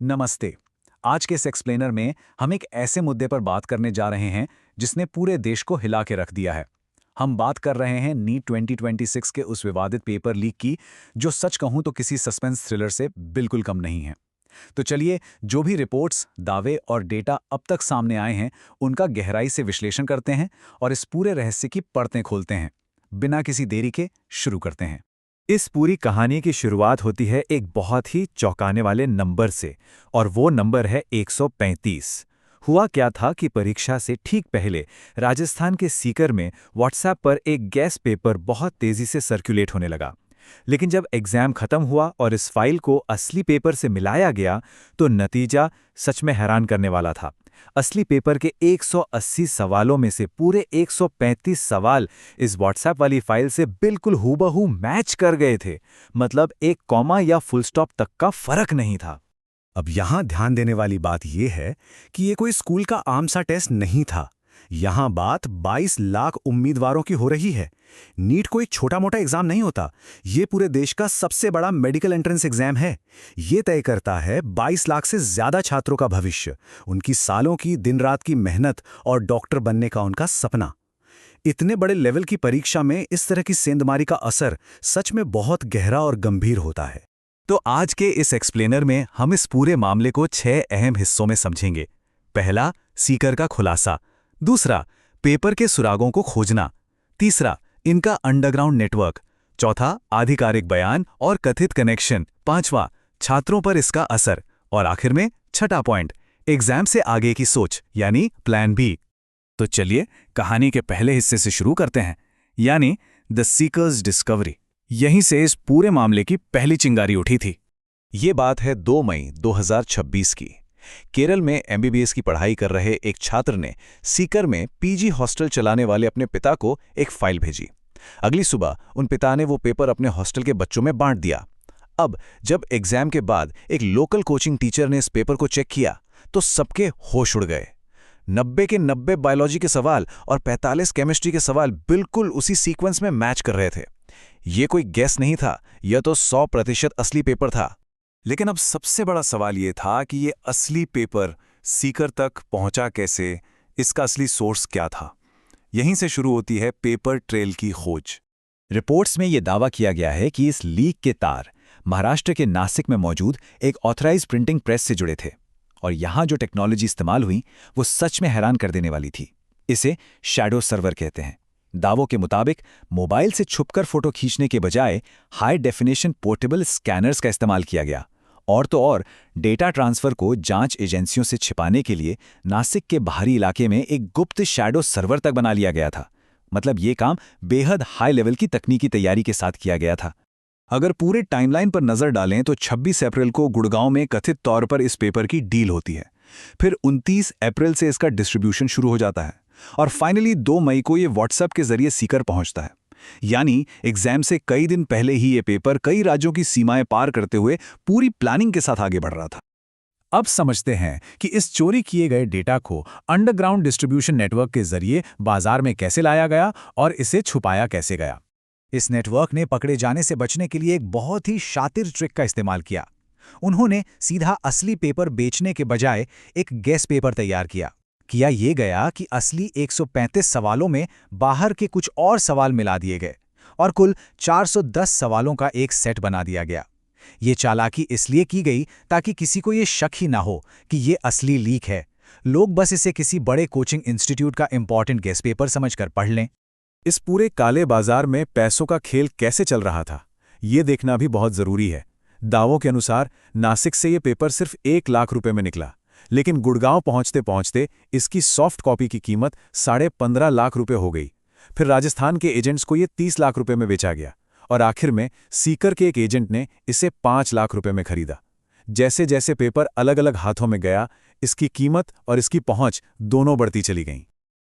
नमस्ते। आज के इस एक्सप्लेनर में हम एक ऐसे मुद्दे पर बात करने जा रहे हैं जिसने पूरे देश को हिला के रख दिया है। हम बात कर रहे हैं नीट 2026 के उस विवादित पेपर लीक की, जो सच कहूं तो किसी सस्पेंस थ्रिलर से बिल्कुल कम नहीं है। तो चलिए, जो भी रिपोर्ट्स, दावे और डेटा अब तक सामने आए हैं, उनका गहराई से विश्लेषण करते हैं और इस पूरे रहस्य की परतें खोलते हैं। बिना किसी देरी के शुरू करते हैं। इस पूरी कहानी की शुरुआत होती है एक बहुत ही चौंकाने वाले नंबर से, और वो नंबर है 135। हुआ क्या था कि परीक्षा से ठीक पहले राजस्थान के सीकर में व्हाट्सएप पर एक गैस पेपर बहुत तेजी से सर्कुलेट होने लगा। लेकिन जब एग्जाम खत्म हुआ और इस फाइल को असली पेपर से मिलाया गया, तो नतीजा सच में हैरान करने वाला था। असली पेपर के 180 सवालों में से पूरे 135 सवाल इस व्हाट्सएप वाली फाइल से बिल्कुल हूबहू मैच कर गए थे। मतलब एक कॉमा या फुल स्टॉप तक का फर्क नहीं था। अब यहां ध्यान देने वाली बात यह है कि ये कोई स्कूल का आम सा टेस्ट नहीं था। यहां बात 22 लाख उम्मीदवारों की हो रही है। नीट कोई छोटा मोटा एग्जाम नहीं होता। ये पूरे देश का सबसे बड़ा मेडिकल एंट्रेंस एग्जाम है। ये तय करता है 22 लाख से ज्यादा छात्रों का भविष्य, उनकी सालों की दिन रात की मेहनत और डॉक्टर बनने का उनका सपना। इतने बड़े लेवल की परीक्षा में इस तरह की सेंधमारी का असर सच में बहुत गहरा और गंभीर होता है। तो आज के इस एक्सप्लेनर में हम इस पूरे मामले को 6 अहम हिस्सों में समझेंगे। पहला, सीकर का खुलासा। दूसरा, पेपर के सुरागों को खोजना। तीसरा, इनका अंडरग्राउंड नेटवर्क। चौथा, आधिकारिक बयान और कथित कनेक्शन। पांचवा, छात्रों पर इसका असर। और आखिर में छठा पॉइंट, एग्जाम से आगे की सोच, यानी प्लान बी। तो चलिए, कहानी के पहले हिस्से से शुरू करते हैं, यानी द सीकर्स डिस्कवरी। यहीं से इस पूरे मामले की पहली चिंगारी उठी थी। ये बात है 2 मई 2026 की। केरल में एमबीबीएस की पढ़ाई कर रहे एक छात्र ने सीकर में पीजी हॉस्टल चलाने वाले अपने पिता को एक फाइल भेजी। अगली सुबह उन पिता ने वो पेपर अपने हॉस्टल के बच्चों में बांट दिया। अब जब एग्जाम के बाद एक लोकल कोचिंग टीचर ने इस पेपर को चेक किया, तो सबके होश उड़ गए। 90 के 90 बायोलॉजी के सवाल और 45 केमिस्ट्री के सवाल बिल्कुल उसी सीक्वेंस में मैच कर रहे थे। ये कोई गेस नहीं था, यह तो 100% असली पेपर था। लेकिन अब सबसे बड़ा सवाल ये था कि ये असली पेपर सीकर तक पहुंचा कैसे, इसका असली सोर्स क्या था। यहीं से शुरू होती है पेपर ट्रेल की खोज। रिपोर्ट्स में यह दावा किया गया है कि इस लीक के तार महाराष्ट्र के नासिक में मौजूद एक ऑथराइज्ड प्रिंटिंग प्रेस से जुड़े थे, और यहां जो टेक्नोलॉजी इस्तेमाल हुई वो सच में हैरान कर देने वाली थी। इसे शैडो सर्वर कहते हैं। दावों के मुताबिक मोबाइल से छुपकर फोटो खींचने के बजाय हाई डेफिनेशन पोर्टेबल स्कैनर्स का इस्तेमाल किया गया, और तो और डेटा ट्रांसफर को जांच एजेंसियों से छिपाने के लिए नासिक के बाहरी इलाके में एक गुप्त शैडो सर्वर तक बना लिया गया था। मतलब ये काम बेहद हाई लेवल की तकनीकी तैयारी के साथ किया गया था। अगर पूरे टाइमलाइन पर नजर डालें तो 26 अप्रैल को गुड़गांव में कथित तौर पर इस पेपर की डील होती है। फिर 29 अप्रैल से इसका डिस्ट्रीब्यूशन शुरू हो जाता है, और फाइनली 2 मई को ये व्हाट्सएप के जरिए सीकर पहुंचता है। यानी एग्जाम से कई दिन पहले ही ये पेपर कई राज्यों की सीमाएं पार करते हुए पूरी प्लानिंग के साथ आगे बढ़ रहा था। अब समझते हैं कि इस चोरी किए गए डेटा को अंडरग्राउंड डिस्ट्रीब्यूशन नेटवर्क के जरिए बाजार में कैसे लाया गया और इसे छुपाया कैसे गया। इस नेटवर्क ने पकड़े जाने से बचने के लिए एक बहुत ही शातिर ट्रिक का इस्तेमाल किया। उन्होंने सीधा असली पेपर बेचने के बजाय एक गेस पेपर तैयार किया ये गया कि असली 135 सवालों में बाहर के कुछ और सवाल मिला दिए गए, और कुल 410 सवालों का एक सेट बना दिया गया। ये चालाकी इसलिए की गई ताकि किसी को ये शक ही ना हो कि ये असली लीक है। लोग बस इसे किसी बड़े कोचिंग इंस्टीट्यूट का इंपॉर्टेंट गेस पेपर समझकर पढ़ लें। इस पूरे काले बाजार में पैसों का खेल कैसे चल रहा था, ये देखना भी बहुत जरूरी है। दावों के अनुसार नासिक से ये पेपर सिर्फ 1 लाख रुपए में निकला, लेकिन गुड़गांव पहुंचते पहुंचते इसकी सॉफ्ट कॉपी की कीमत 15.5 लाख रुपए हो गई। फिर राजस्थान के एजेंट्स को ये 30 लाख रुपए में बेचा गया, और आखिर में सीकर के एक एजेंट ने इसे 5 लाख रुपए में खरीदा। जैसे जैसे पेपर अलग अलग हाथों में गया, इसकी कीमत और इसकी पहुंच दोनों बढ़ती चली गईं।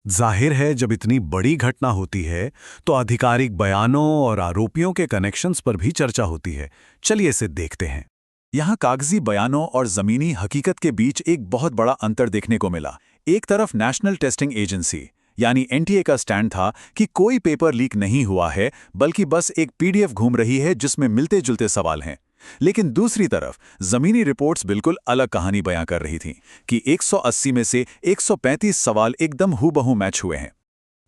जाहिर है, जब इतनी बड़ी घटना होती है तो आधिकारिक बयानों और आरोपियों के कनेक्शंस पर भी चर्चा होती है। चलिए इसे देखते हैं। यहाँ कागजी बयानों और जमीनी हकीकत के बीच एक बहुत बड़ा अंतर देखने को मिला। एक तरफ नेशनल टेस्टिंग एजेंसी यानी एनटीए का स्टैंड था कि कोई पेपर लीक नहीं हुआ है, बल्कि बस एक पीडीएफ घूम रही है जिसमें मिलते जुलते सवाल हैं। लेकिन दूसरी तरफ जमीनी रिपोर्ट्स बिल्कुल अलग कहानी बयां कर रही थीं कि 180 में से 135 सवाल एकदम हूबहू मैच हुए हैं।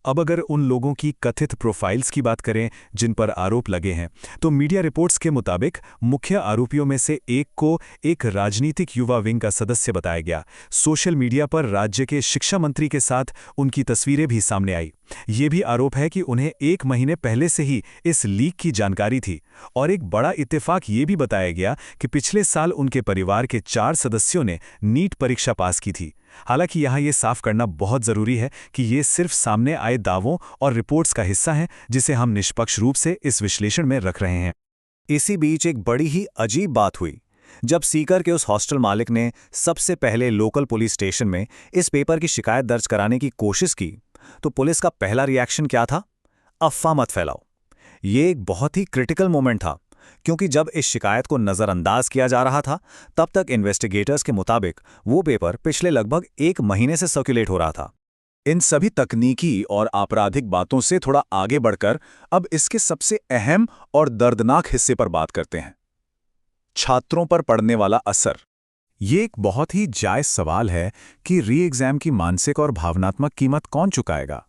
अब अगर उन लोगों की कथित प्रोफाइल्स की बात करें जिन पर आरोप लगे हैं, तो मीडिया रिपोर्ट्स के मुताबिक मुख्य आरोपियों में से एक को एक राजनीतिक युवा विंग का सदस्य बताया गया। सोशल मीडिया पर राज्य के शिक्षा मंत्री के साथ उनकी तस्वीरें भी सामने आई। ये भी आरोप है कि उन्हें 1 महीने पहले से ही इस लीक की जानकारी थी। और एक बड़ा इत्तेफाक ये भी बताया गया कि पिछले साल उनके परिवार के 4 सदस्यों ने नीट परीक्षा पास की थी। हालांकि यहाँ ये साफ करना बहुत ज़रूरी है कि ये सिर्फ सामने आए दावों और रिपोर्ट्स का हिस्सा है, जिसे हम निष्पक्ष रूप से इस विश्लेषण में रख रहे हैं। इसी बीच एक बड़ी ही अजीब बात हुई जब सीकर के उस हॉस्टल मालिक ने सबसे पहले लोकल पुलिस स्टेशन में इस पेपर की शिकायत दर्ज कराने की कोशिश की, तो पुलिस का पहला रिएक्शन क्या था? अफवाह मत फैलाओ। ये एक बहुत ही क्रिटिकल मोमेंट था, क्योंकि जब इस शिकायत को नज़रअंदाज किया जा रहा था, तब तक इन्वेस्टिगेटर्स के मुताबिक वो पेपर पिछले लगभग 1 महीने से सर्कुलेट हो रहा था। इन सभी तकनीकी और आपराधिक बातों से थोड़ा आगे बढ़कर अब इसके सबसे अहम और दर्दनाक हिस्से पर बात करते हैं, छात्रों पर पड़ने वाला असर। ये एक बहुत ही जायज़ सवाल है कि री एग्ज़ाम की मानसिक और भावनात्मक कीमत कौन चुकाएगा।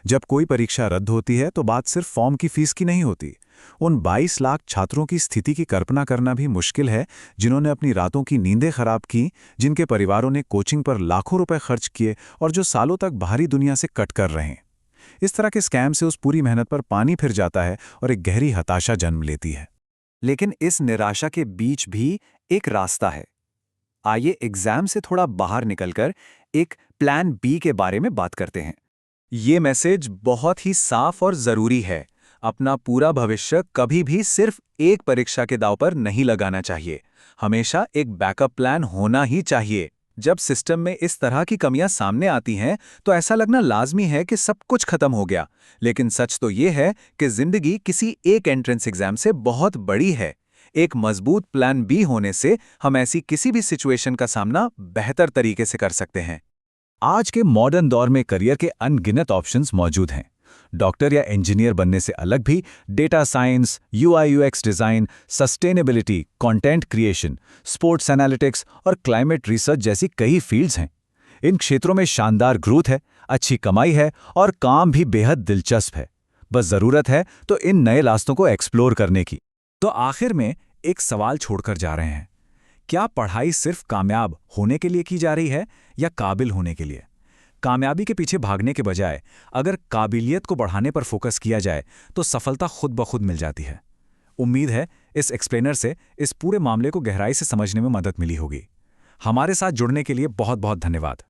जब कोई परीक्षा रद्द होती है तो बात सिर्फ फॉर्म की फीस की नहीं होती। उन 22 लाख छात्रों की स्थिति की कल्पना करना भी मुश्किल है, जिन्होंने अपनी रातों की नींदें खराब की, जिनके परिवारों ने कोचिंग पर लाखों रुपए खर्च किए और जो सालों तक बाहरी दुनिया से कट कर रहे हैं। इस तरह के स्कैम से उस पूरी मेहनत पर पानी फिर जाता है और एक गहरी हताशा जन्म लेती है। लेकिन इस निराशा के बीच भी एक रास्ता है। आइए एग्जाम से थोड़ा बाहर निकलकर एक प्लान बी के बारे में बात करते हैं। ये मैसेज बहुत ही साफ और ज़रूरी है। अपना पूरा भविष्य कभी भी सिर्फ एक परीक्षा के दांव पर नहीं लगाना चाहिए। हमेशा एक बैकअप प्लान होना ही चाहिए। जब सिस्टम में इस तरह की कमियां सामने आती हैं तो ऐसा लगना लाजमी है कि सब कुछ खत्म हो गया, लेकिन सच तो ये है कि जिंदगी किसी एक एंट्रेंस एग्जाम से बहुत बड़ी है। एक मजबूत प्लान बी होने से हम ऐसी किसी भी सिचुएशन का सामना बेहतर तरीके से कर सकते हैं। आज के मॉडर्न दौर में करियर के अनगिनत ऑप्शंस मौजूद हैं। डॉक्टर या इंजीनियर बनने से अलग भी data science, UI/UX design, sustainability, content creation, sports analytics और क्लाइमेट रिसर्च जैसी कई फील्ड्स हैं। इन क्षेत्रों में शानदार ग्रोथ है, अच्छी कमाई है और काम भी बेहद दिलचस्प है। बस ज़रूरत है तो इन नए रास्तों को एक्सप्लोर करने की। तो आखिर में एक सवाल छोड़कर जा रहे हैं, क्या पढ़ाई सिर्फ कामयाब होने के लिए की जा रही है या काबिल होने के लिए? कामयाबी के पीछे भागने के बजाय अगर काबिलियत को बढ़ाने पर फोकस किया जाए तो सफलता खुद ब खुद मिल जाती है। उम्मीद है इस एक्सप्लेनर से इस पूरे मामले को गहराई से समझने में मदद मिली होगी। हमारे साथ जुड़ने के लिए बहुत बहुत धन्यवाद।